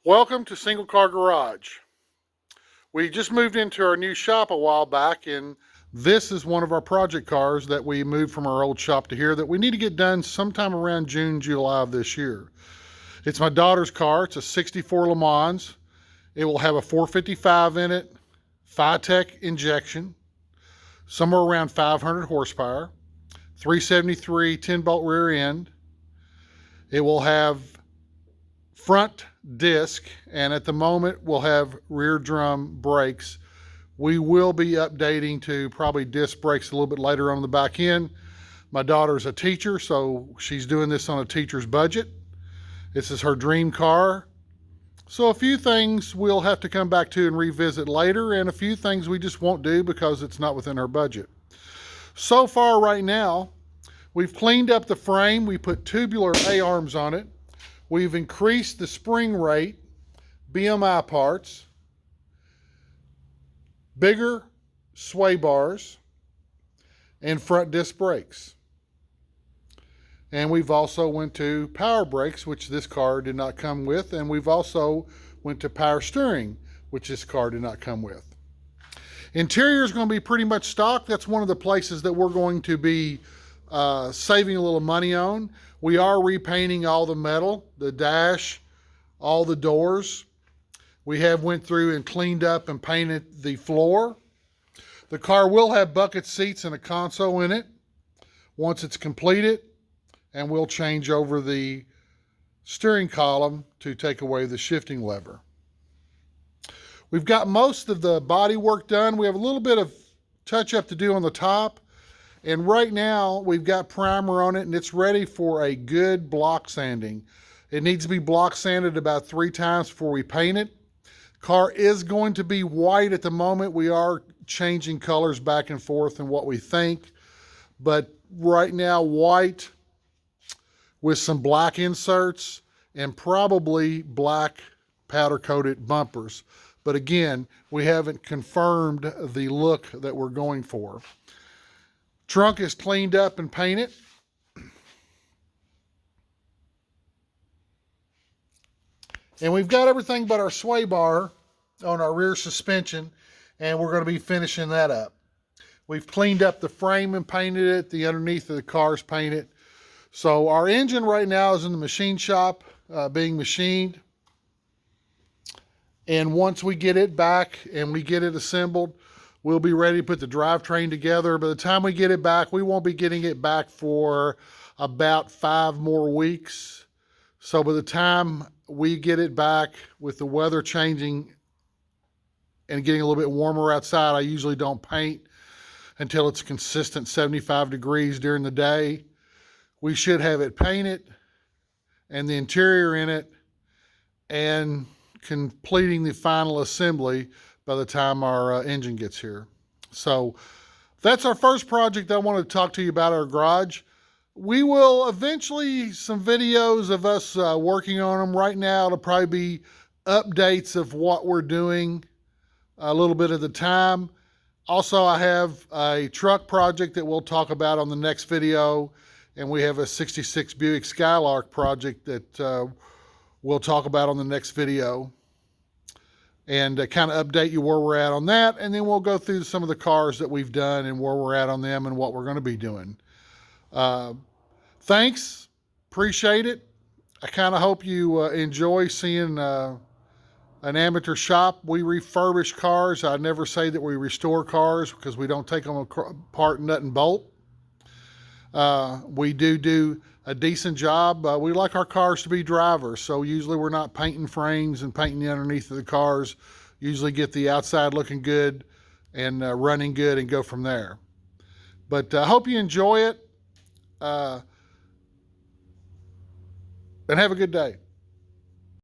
Welcome to Single Car Garage. We just moved into our new shop a while back, and this is one of our project cars that we moved from our old shop to here that we need to get done sometime around June, July of this year. It's my daughter's car. It's a 64 Lemans. It will have a 455 in it, Tech injection, somewhere around 500 horsepower, 373 10-bolt rear end. It will have front disc, and at the moment we'll have rear drum brakes. We will be updating to probably disc brakes a little bit later on the back end. My daughter's a teacher, so she's doing this on a teacher's budget. This is her dream car. So a few things we'll have to come back to and revisit later, and a few things we just won't do because it's not within her budget. So far right now, we've cleaned up the frame. We put tubular A-arms on it. We've increased the spring rate, BMI parts, bigger sway bars, and front disc brakes. And we've also went to power brakes, which this car did not come with, and we've also went to power steering, which this car did not come with. Interior is going to be pretty much stock. That's one of the places that we're going to be saving a little money on. We are repainting all the metal, the dash, all the doors. We have went through and cleaned up and painted the floor. The car will have bucket seats and a console in it once it's completed, and we'll change over the steering column to take away the shifting lever. We've got most of the body work done. We have a little bit of touch up to do on the top. And right now we've got primer on it and it's ready for a good block sanding. It needs to be block sanded about 3 times before we paint it. Car is going to be white at the moment. We are changing colors back and forth in what we think. But right now, white with some black inserts and probably black powder coated bumpers. But again, we haven't confirmed the look that we're going for. Trunk is cleaned up and painted. And we've got everything but our sway bar on our rear suspension, and we're going to be finishing that up. We've cleaned up the frame and painted it. The underneath of the car is painted. So our engine right now is in the machine shop being machined. And once we get it back and we get it assembled, we'll be ready to put the drivetrain together. By the time we get it back, we won't be getting it back for about 5 more weeks. So by the time we get it back, with the weather changing and getting a little bit warmer outside, I usually don't paint until it's consistent 75 degrees during the day. We should have it painted and the interior in it and completing the final assembly by the time our engine gets here. So that's our first project I wanted to talk to you about, our garage. We will eventually, some videos of us working on them. Right now it'll probably be updates of what we're doing a little bit at a time. Also, I have a truck project that we'll talk about on the next video, and we have a 66 Buick Skylark project that we'll talk about on the next video, and kind of update you where we're at on that. And then we'll go through some of the cars that we've done and where we're at on them and what we're going to be doing. Thanks. Appreciate it. I kind of hope you enjoy seeing an amateur shop. We refurbish cars. I never say that we restore cars because we don't take them apart nut and bolt. We do a decent job. We like our cars to be drivers, so usually we're not painting frames and painting the underneath of the cars. Usually get the outside looking good and running good and go from there. But I hope you enjoy it and have a good day.